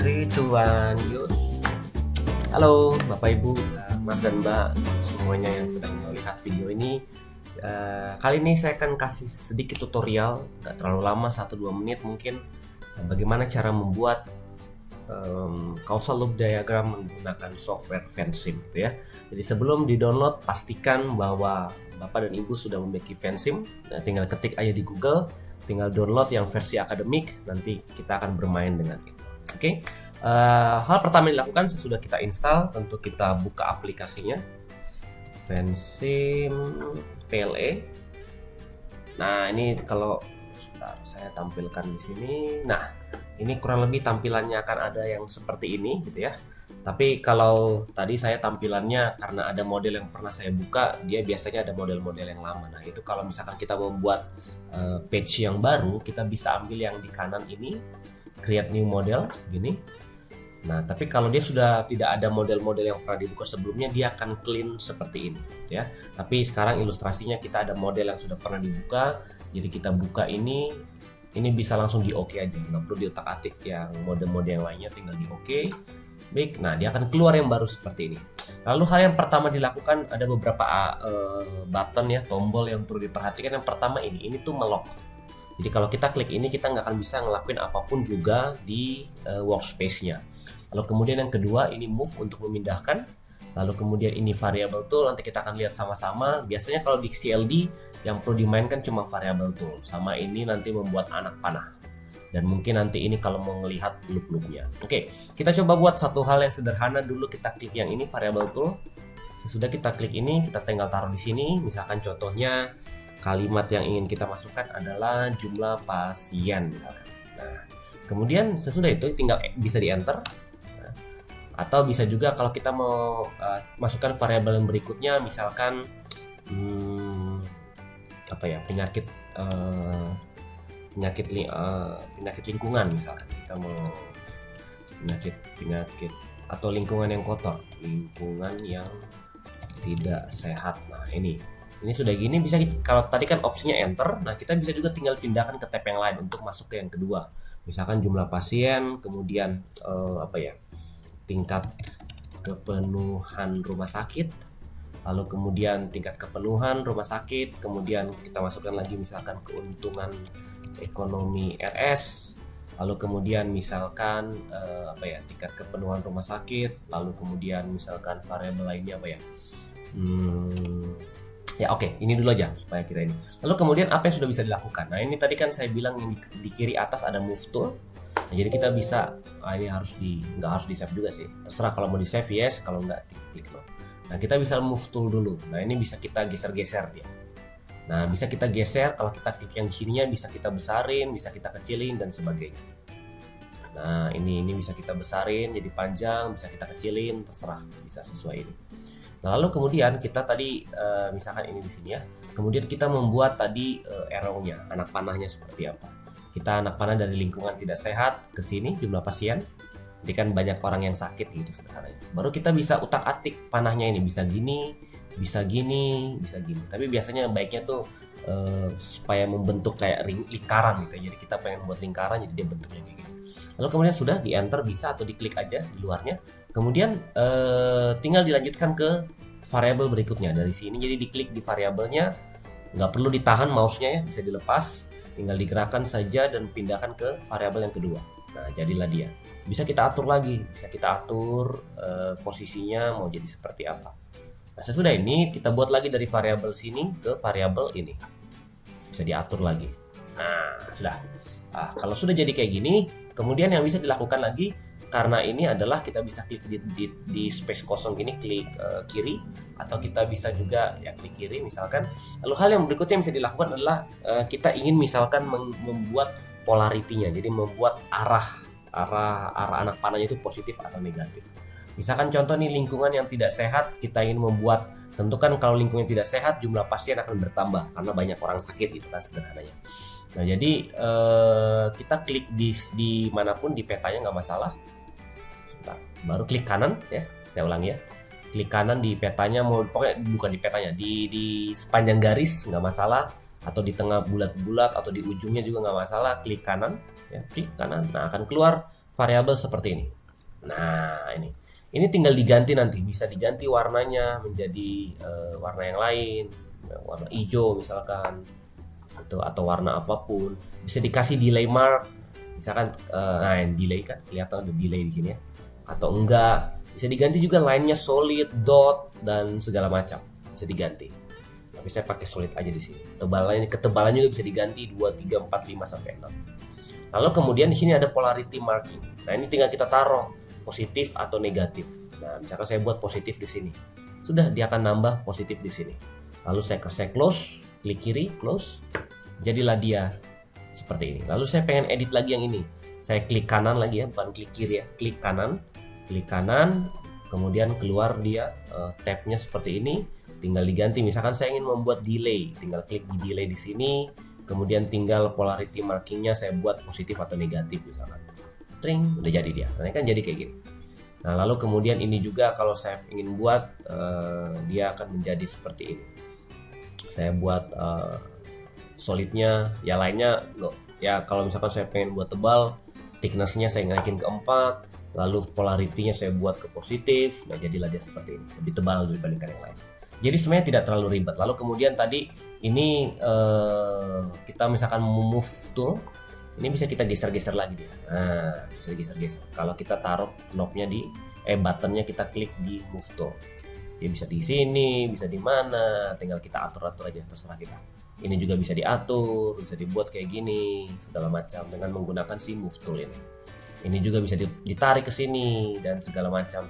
3, 2, 1, use. Halo Bapak Ibu, Mas dan Mbak semuanya yang sedang melihat video ini. Kali ini saya akan kasih sedikit tutorial, nggak terlalu lama, 1-2 menit mungkin, bagaimana cara membuat causal loop diagram menggunakan software Vensim gitu ya. Jadi sebelum di-download pastikan bahwa Bapak dan Ibu sudah memiliki Vensim. Nah, tinggal ketik aja di Google, tinggal download yang versi akademik, nanti kita akan bermain dengan itu. Oke. Hal pertama yang dilakukan sesudah kita install, tentu kita buka aplikasinya Vensim PLE. Nah, ini kalau saya tampilkan di sini. Nah, ini kurang lebih tampilannya akan ada yang seperti ini gitu ya. Tapi kalau tadi saya tampilannya karena ada model yang pernah saya buka, dia biasanya ada model-model yang lama. Nah, itu kalau misalkan kita membuat page yang baru, kita bisa ambil yang di kanan ini, create new model gini. Nah, tapi kalau dia sudah tidak ada model-model yang pernah dibuka sebelumnya, dia akan clean seperti ini gitu ya. Tapi sekarang ilustrasinya kita ada model yang sudah pernah dibuka, jadi kita buka ini bisa langsung di OK aja, nggak perlu diotak-atik yang mode-mode yang lainnya, tinggal di OK. Baik, nah dia akan keluar yang baru seperti ini. Lalu hal yang pertama dilakukan, ada beberapa button ya, tombol yang perlu diperhatikan. Yang pertama ini tuh melock. Jadi kalau kita klik ini, kita nggak akan bisa ngelakuin apapun juga di workspace-nya. Lalu kemudian yang kedua, ini move untuk memindahkan. Lalu kemudian ini variable tool, nanti kita akan lihat sama-sama. Biasanya kalau di CLD yang perlu dimainkan cuma variable tool. Sama ini nanti membuat anak panah. Dan mungkin nanti ini kalau mau melihat loop-loopnya. Oke, kita coba buat satu hal yang sederhana dulu. Kita klik yang ini, variable tool. Sesudah kita klik ini, kita tinggal taruh di sini. Misalkan contohnya kalimat yang ingin kita masukkan adalah jumlah pasien misalkan. Nah, kemudian sesudah itu tinggal bisa di enter. Atau bisa juga kalau kita mau masukkan variabel yang berikutnya, misalkan penyakit lingkungan, misalkan kita mau penyakit atau lingkungan yang kotor, lingkungan yang tidak sehat. Nah, ini sudah gini, bisa kalau tadi kan opsinya enter. Nah, kita bisa juga tinggal pindahkan ke tab yang lain untuk masuk ke yang kedua, misalkan jumlah pasien, kemudian tingkat kepenuhan rumah sakit, lalu kemudian tingkat kepenuhan rumah sakit, kemudian kita masukkan lagi misalkan keuntungan ekonomi RS, lalu kemudian misalkan tingkat kepenuhan rumah sakit, lalu kemudian misalkan variabel lainnya oke, ini dulu aja supaya kita ini. Lalu kemudian apa yang sudah bisa dilakukan? Nah, ini tadi kan saya bilang yang di kiri atas ada move tool. Nah, jadi kita bisa, ini nggak harus di save juga sih, terserah, kalau mau di save yes, kalau nggak klik no. Nah, kita bisa move tool dulu. Nah, ini bisa kita geser-geser dia. Nah, bisa kita geser, kalau kita klik yang sininya bisa kita besarin, bisa kita kecilin dan sebagainya. Nah, ini bisa kita besarin jadi panjang, bisa kita kecilin, terserah, bisa sesuai ini. Nah, lalu kemudian kita tadi misalkan ini di sini ya, kemudian kita membuat tadi arrow-nya, anak panahnya seperti apa. Kita anak panah dari lingkungan tidak sehat ke sini, jumlah pasien. Jadi kan banyak orang yang sakit gitu sederhananya. Baru kita bisa utak-atik panahnya ini, bisa gini, bisa gini, bisa gini. Tapi biasanya baiknya tuh supaya membentuk kayak lingkaran gitu. Jadi kita pengen buat lingkaran, jadi dia bentuknya kayak gini. Lalu kemudian sudah di enter bisa, atau diklik aja di luarnya. Kemudian tinggal dilanjutkan ke variabel berikutnya dari sini. Jadi diklik di variabelnya, nggak perlu ditahan mouse-nya ya, bisa dilepas. Tinggal digerakkan saja dan pindahkan ke variabel yang kedua. Nah, jadilah dia. Bisa kita atur lagi, bisa kita atur posisinya mau jadi seperti apa. Nah, sesudah ini kita buat lagi dari variabel sini ke variabel ini. Bisa diatur lagi. Nah, sudah. Nah, kalau sudah jadi kayak gini, kemudian yang bisa dilakukan lagi, karena ini adalah kita bisa klik di space kosong gini, klik kiri, atau kita bisa juga ya klik kiri misalkan. Lalu hal yang berikutnya yang bisa dilakukan adalah kita ingin misalkan membuat polaritinya, jadi membuat arah anak panahnya itu positif atau negatif. Misalkan contoh nih, lingkungan yang tidak sehat, kita ingin membuat, tentukan kalau lingkungan tidak sehat jumlah pasien akan bertambah karena banyak orang sakit, itu kan sederhananya. Nah, jadi kita klik di manapun di petanya nggak masalah. Baru klik kanan ya, saya ulangi ya, klik kanan di petanya, mau pokoknya bukan di petanya, di sepanjang garis nggak masalah, atau di tengah bulat-bulat, atau di ujungnya juga nggak masalah. Klik kanan ya, klik kanan. Nah, akan keluar variabel seperti ini. Nah, ini tinggal diganti nanti, bisa diganti warnanya menjadi warna yang lain, warna hijau misalkan, atau warna apapun. Bisa dikasih delay mark, misalkan nah yang delay kan kelihatan ada delay di sini ya, atau enggak. Bisa diganti juga line-nya solid, dot, dan segala macam bisa diganti. Tapi saya pakai solid aja di sini. Ketebalan juga bisa diganti 2, 3, 4, 5 sampai 6. Lalu kemudian di sini ada polarity marking. Nah, ini tinggal kita taruh positif atau negatif. Nah, misalkan saya buat positif di sini. Sudah, dia akan nambah positif di sini. Lalu saya close, klik kiri, close. Jadilah dia seperti ini. Lalu saya pengen edit lagi yang ini. Saya klik kanan lagi ya, bukan klik kiri ya. Klik kanan, kemudian keluar dia tabnya seperti ini. Tinggal diganti. Misalkan saya ingin membuat delay, tinggal klik di delay di sini. Kemudian tinggal polarity markingnya saya buat positif atau negatif misalkan. Tring, udah jadi dia. Nah, ini kan jadi kayak gini. Nah, lalu kemudian ini juga kalau saya ingin buat dia akan menjadi seperti ini. Saya buat solidnya, ya lainnya ya kalau misalkan saya pengen buat tebal, thickness-nya saya naikin ke 4, lalu polarity-nya saya buat ke positif. Nah, jadilah dia seperti ini, lebih tebal dibandingkan yang lain. Jadi sebenarnya tidak terlalu ribet. Lalu kemudian tadi ini kita misalkan move tool, ini bisa kita geser-geser lagi dia. Nah, bisa geser-geser. Kalau kita taruh knobnya buttonnya kita klik di move tool. Dia bisa di sini, bisa di mana, tinggal kita atur-atur aja, terserah kita. Ini juga bisa diatur, bisa dibuat kayak gini, segala macam dengan menggunakan si move tool ini. Ini juga bisa ditarik ke sini dan segala macam.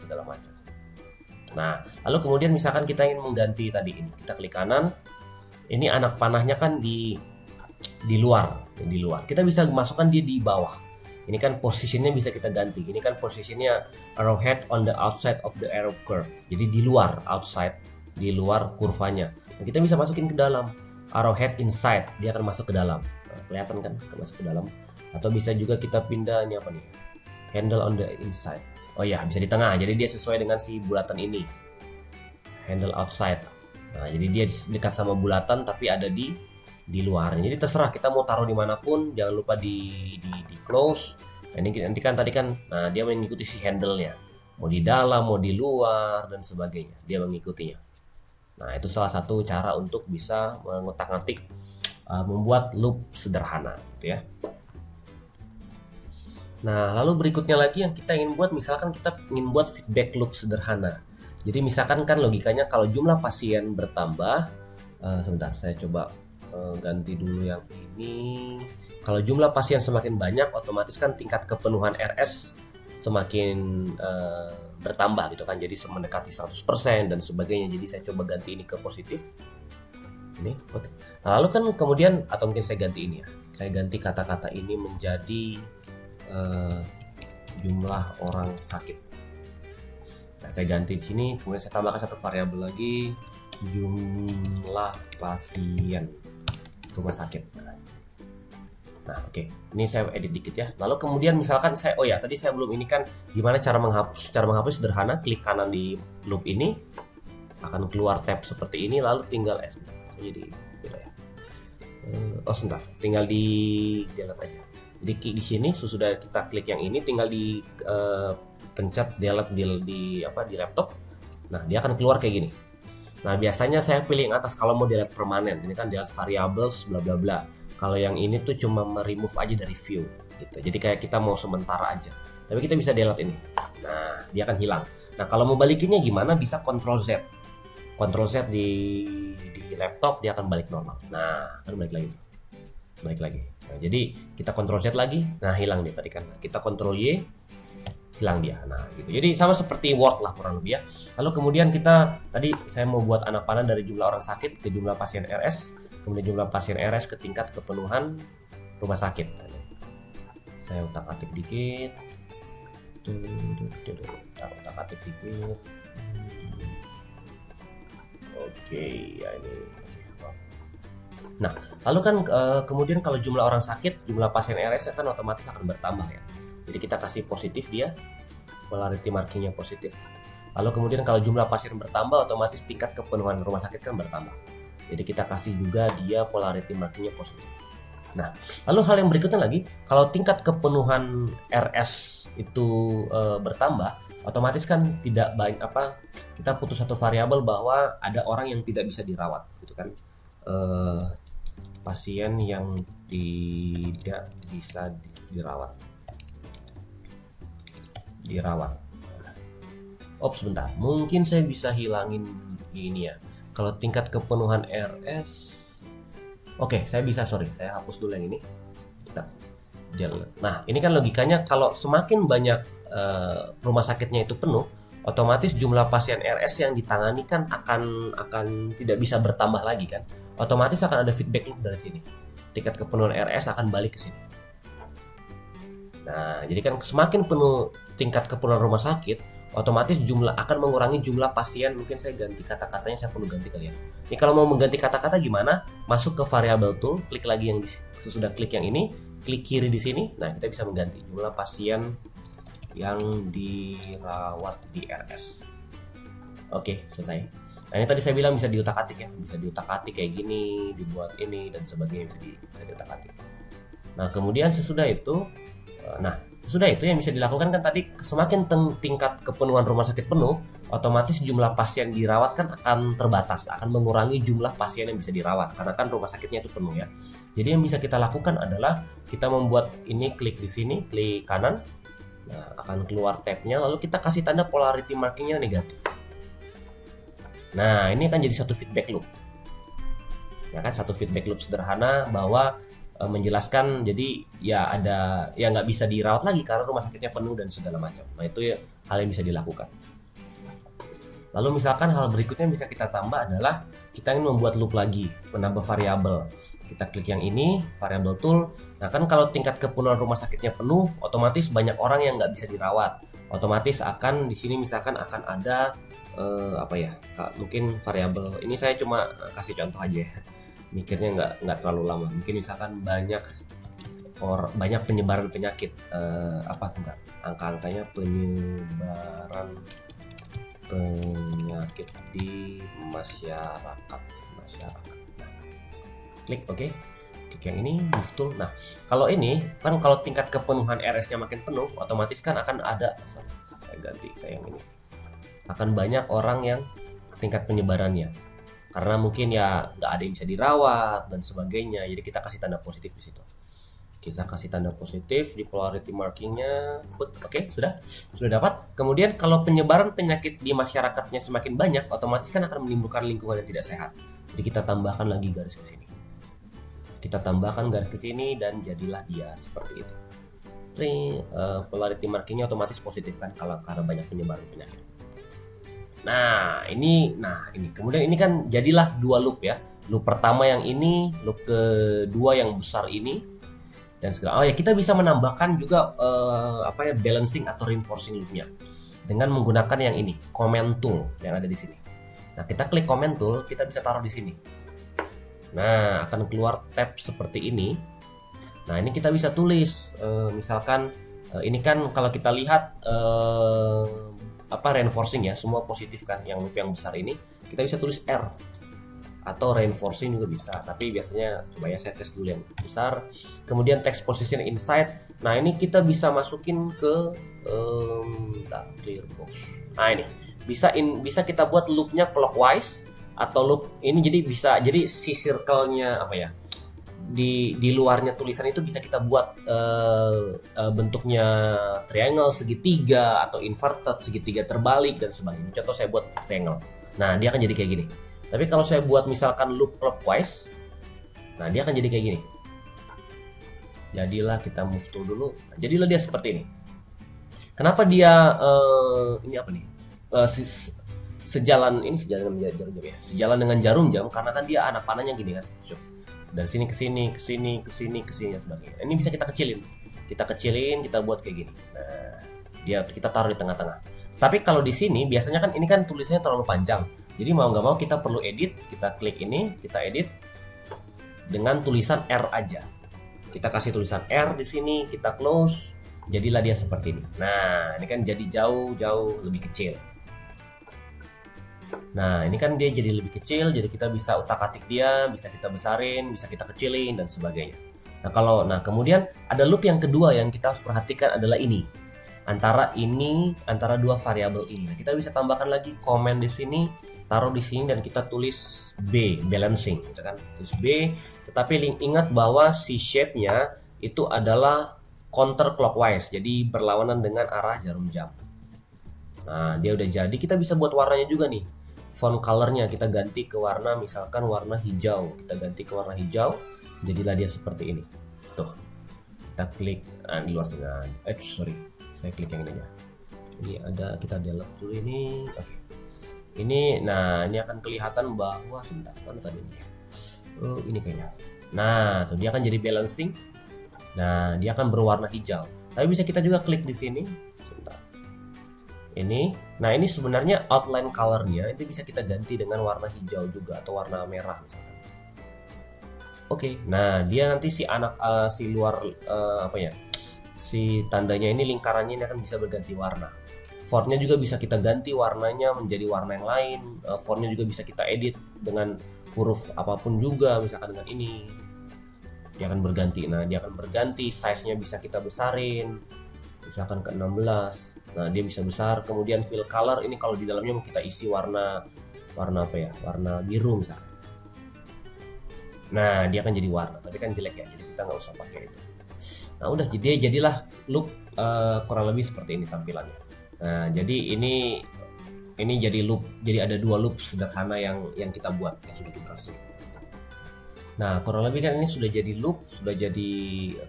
Nah, lalu kemudian misalkan kita ingin mengganti tadi ini, kita klik kanan. Ini anak panahnya kan di luar. Kita bisa masukkan dia di bawah. Ini kan posisinya bisa kita ganti. Ini kan posisinya arrowhead on the outside of the arrow curve. Jadi di luar, outside, di luar kurvanya. Nah, kita bisa masukin ke dalam. Arrowhead inside, dia akan masuk ke dalam. Nah, kelihatan kan, masuk ke dalam. Atau bisa juga kita pindah ini apa nih? Handle on the inside. Oh ya, bisa di tengah. Jadi dia sesuai dengan si bulatan ini. Handle outside. Nah, jadi dia dekat sama bulatan tapi ada di luar. Jadi terserah kita mau taruh dimanapun. Jangan lupa di close. Nah, ini nanti kan tadi kan, nah dia mengikuti si handle-nya. Mau di dalam, mau di luar dan sebagainya. Dia mengikutinya. Nah, itu salah satu cara untuk bisa mengutak-ngatik, membuat loop sederhana, gitu ya. Nah, lalu berikutnya lagi yang kita ingin buat, misalkan kita ingin buat feedback loop sederhana. Jadi misalkan kan logikanya kalau jumlah pasien bertambah, sebentar saya coba ganti dulu yang ini. Kalau jumlah pasien semakin banyak, otomatis kan tingkat kepenuhan RS semakin bertambah gitu kan. Jadi mendekati 100% dan sebagainya. Jadi saya coba ganti ini ke positif. Ini, oke. Nah, lalu kan kemudian, atau mungkin saya ganti ini ya. Saya ganti kata-kata ini menjadi jumlah orang sakit. Nah, saya ganti di sini, kemudian saya tambahkan satu variabel lagi, jumlah pasien rumah sakit. Nah, oke. Ini saya edit dikit ya. Lalu kemudian misalkan tadi saya belum ini kan gimana cara menghapus. Cara menghapus sederhana, klik kanan di loop ini, akan keluar tab seperti ini, lalu tinggal jadi sebentar. Tinggal di delete aja. Jadi klik di sini, sudah kita klik yang ini, tinggal di pencet delete di laptop. Nah, dia akan keluar kayak gini. Nah, biasanya saya pilih yang atas kalau mau delete permanen. Ini kan delete variables bla bla bla. Kalau yang ini tuh cuma remove aja dari view gitu. Jadi kayak kita mau sementara aja. Tapi kita bisa delete ini. Nah, dia akan hilang. Nah, kalau mau balikinnya gimana? Bisa Ctrl Z. Ctrl Z di laptop, dia akan balik normal. Nah, kan balik lagi. Nah, jadi kita Ctrl Z lagi, nah hilang dia tadi kan. Kita Ctrl Y, hilang dia. Nah, gitu. Jadi sama seperti Word lah kurang lebih ya. Lalu kemudian tadi saya mau buat anak panah dari jumlah orang sakit ke jumlah pasien RS, kemudian jumlah pasien RS ke tingkat kepenuhan rumah sakit. Saya utak-atik dikit. Utak-atik dikit. Oke, ya ini. Nah, lalu kan kemudian kalau jumlah orang sakit, jumlah pasien RS kan otomatis akan bertambah ya. Jadi kita kasih positif dia, polarity markingnya positif. Lalu kemudian kalau jumlah pasien bertambah, otomatis tingkat kepenuhan rumah sakit kan bertambah. Jadi kita kasih juga dia polarity markingnya positif. Nah, lalu hal yang berikutnya lagi, kalau tingkat kepenuhan RS itu bertambah, otomatis kan tidak banyak kita putus satu variabel bahwa ada orang yang tidak bisa dirawat, gitu kan? Eh, Pasien yang tidak bisa dirawat. Sebentar, mungkin saya bisa hilangin ini ya. Kalau tingkat kepenuhan RS, oke, saya bisa, saya hapus dulu yang ini. Nah, ini kan logikanya kalau semakin banyak rumah sakitnya itu penuh, otomatis jumlah pasien RS yang ditangani kan akan tidak bisa bertambah lagi kan. Otomatis akan ada feedback loop dari sini. Tingkat kepenuhan RS akan balik ke sini. Nah, jadi kan semakin penuh tingkat kepenuhan rumah sakit, otomatis akan mengurangi jumlah pasien. Mungkin saya ganti kata-katanya, saya perlu ganti kali ya. Ini kalau mau mengganti kata-kata gimana? Masuk ke variable tool, klik lagi yang sesudah klik yang ini, klik kiri di sini. Nah, kita bisa mengganti jumlah pasien yang dirawat di RS. Oke, selesai. Nah, ini tadi saya bilang bisa diutak-atik ya, bisa diutak-atik kayak gini, dibuat ini dan sebagainya, bisa diutak-atik. Nah, kemudian sesudah itu yang bisa dilakukan kan tadi, semakin tingkat kepenuhan rumah sakit penuh, otomatis jumlah pasien dirawat kan akan terbatas, akan mengurangi jumlah pasien yang bisa dirawat karena kan rumah sakitnya itu penuh ya. Jadi yang bisa kita lakukan adalah kita membuat ini, klik di sini, klik kanan. Nah, akan keluar tabnya, lalu kita kasih tanda polarity markingnya negatif. Nah, ini akan jadi satu feedback loop. Ya kan, satu feedback loop sederhana bahwa menjelaskan jadi ya nggak bisa dirawat lagi karena rumah sakitnya penuh dan segala macam. Nah, itu ya hal yang bisa dilakukan. Lalu misalkan hal berikutnya yang bisa kita tambah adalah kita ingin membuat loop lagi, menambah variabel. Kita klik yang ini, variable tool. Nah, kan kalau tingkat kepenuhan rumah sakitnya penuh, otomatis banyak orang yang nggak bisa dirawat. Otomatis akan di sini misalkan akan ada mungkin variabel ini, saya cuma kasih contoh aja ya. Mikirnya nggak terlalu lama. Mungkin misalkan banyak penyebaran penyakit, angka-angkanya penyebaran penyakit di masyarakat. Klik oke. Klik yang ini, move tool. Nah, kalau ini kan kalau tingkat kepenuhan RS-nya makin penuh, otomatis kan akan ada, saya yang ini, akan banyak orang yang tingkat penyebarannya karena mungkin ya nggak ada yang bisa dirawat dan sebagainya. Jadi kita kasih tanda positif di situ. Kita kasih tanda positif di polarity markingnya. Oke, sudah dapat. Kemudian kalau penyebaran penyakit di masyarakatnya semakin banyak, otomatis kan akan menimbulkan lingkungan yang tidak sehat. Jadi kita tambahkan lagi garis ke sini. Dan jadilah dia seperti itu. Polarity markingnya otomatis positif kan karena banyak penyebaran penyakit. Nah ini kemudian ini kan jadilah dua loop ya. Loop pertama yang ini, loop kedua yang besar ini, dan segala. Kita bisa menambahkan juga balancing atau reinforcing loopnya dengan menggunakan yang ini, comment tool yang ada di sini. Nah, kita klik comment tool, kita bisa taruh di sini. Nah, akan keluar tab seperti ini. Nah, ini kita bisa tulis misalkan ini kan kalau kita lihat reinforcing ya, semua positif kan, yang loop yang besar ini kita bisa tulis R atau reinforcing juga bisa, tapi biasanya coba ya saya tes dulu yang besar. Kemudian text position inside. Nah, ini kita bisa masukin ke clear box. Nah, ini bisa kita buat loopnya clockwise atau loop ini, jadi si circle-nya di luarnya tulisan itu bisa kita buat bentuknya triangle, segitiga, atau inverted, segitiga terbalik dan sebagainya. Contoh saya buat triangle. Nah, dia akan jadi kayak gini. Tapi kalau saya buat misalkan loop clockwise, nah dia akan jadi kayak gini. Jadilah kita move tool dulu. Nah, jadilah dia seperti ini. Kenapa dia ini apa nih? Sejalan dengan jarum jam karena kan dia anak panahnya gini kan. Dari sini ke sini dan sebagainya. Ini bisa kita kecilin, kita buat kayak gini. Nah, kita taruh di tengah-tengah. Tapi kalau di sini biasanya kan ini kan tulisannya terlalu panjang. Jadi mau nggak mau kita perlu edit. Kita klik ini, kita edit dengan tulisan R aja. Kita kasih tulisan R di sini, kita close. Jadilah dia seperti ini. Nah, ini kan jadi jauh lebih kecil. Nah, ini kan dia jadi lebih kecil, jadi kita bisa utak-atik dia, bisa kita besarin, bisa kita kecilin dan sebagainya. Nah kemudian ada loop yang kedua yang kita harus perhatikan adalah ini. Antara dua variabel ini. Nah, kita bisa tambahkan lagi komen di sini, taruh di sini dan kita tulis B, balancing, misalkan tulis B, tetapi ingat bahwa si shape-nya itu adalah counterclockwise, jadi berlawanan dengan arah jarum jam. Nah, dia udah jadi, kita bisa buat warnanya juga nih. Font color-nya kita ganti ke warna, misalkan warna hijau. Kita ganti ke warna hijau, jadilah dia seperti ini. Tuh. Kita klik di luar dengan saya klik yang ini aja. Ini ada, kita delete dulu ini. Oke. Ini, nah ini akan kelihatan bahwa sebentar, mana tadi ini? Oh, ini kayaknya. Nah, tuh dia akan jadi balancing. Nah, dia akan berwarna hijau. Tapi bisa kita juga klik di sini. Sebentar. Ini, nah ini sebenarnya outline color-nya itu bisa kita ganti dengan warna hijau juga atau warna merah misalkan. Oke, nah dia nanti si luar si tandanya ini, lingkarannya ini akan bisa berganti warna. Fontnya juga bisa kita ganti warnanya menjadi warna yang lain. Fontnya juga bisa kita edit dengan huruf apapun juga, misalkan dengan ini. Dia akan berganti. Nah, dia akan berganti, size-nya bisa kita besarin. Misalkan ke 16. Nah, dia bisa besar. Kemudian fill color ini kalau di dalamnya mau kita isi warna apa ya? Warna biru misalkan. Nah, dia akan jadi warna, tapi kan jelek ya. Jadi kita nggak usah pakai itu. Nah, udah jadilah loop kurang lebih seperti ini tampilannya. Nah, jadi ini jadi loop, jadi ada dua loop sederhana yang kita buat, yang sudah kita kasih. Nah, kurang lebih kan ini sudah jadi loop, sudah jadi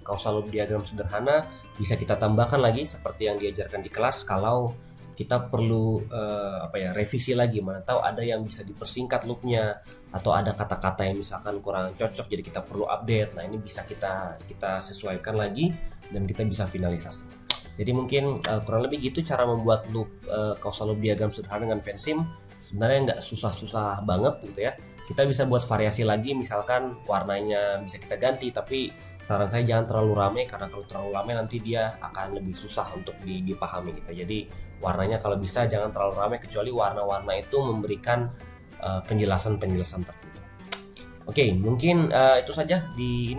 causal loop diagram sederhana. Bisa kita tambahkan lagi seperti yang diajarkan di kelas kalau kita perlu revisi lagi, mana tahu ada yang bisa dipersingkat loopnya atau ada kata-kata yang misalkan kurang cocok jadi kita perlu update. Nah, ini bisa kita sesuaikan lagi dan kita bisa finalisasi. Jadi mungkin kurang lebih gitu cara membuat loop causal loop diagram sederhana dengan Vensim. Sebenarnya nggak susah-susah banget gitu ya. Kita bisa buat variasi lagi, misalkan warnanya bisa kita ganti, tapi saran saya jangan terlalu ramai karena kalau terlalu ramai nanti dia akan lebih susah untuk dipahami gitu. Jadi warnanya kalau bisa jangan terlalu ramai, kecuali warna-warna itu memberikan penjelasan-penjelasan tertentu. Oke, mungkin itu saja di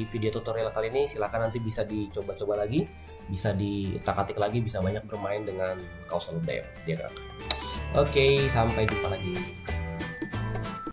video tutorial kali ini. Silakan nanti bisa dicoba-coba lagi, bisa diutak-atik lagi, bisa banyak bermain dengan causal loop diagram. Oke, sampai jumpa lagi.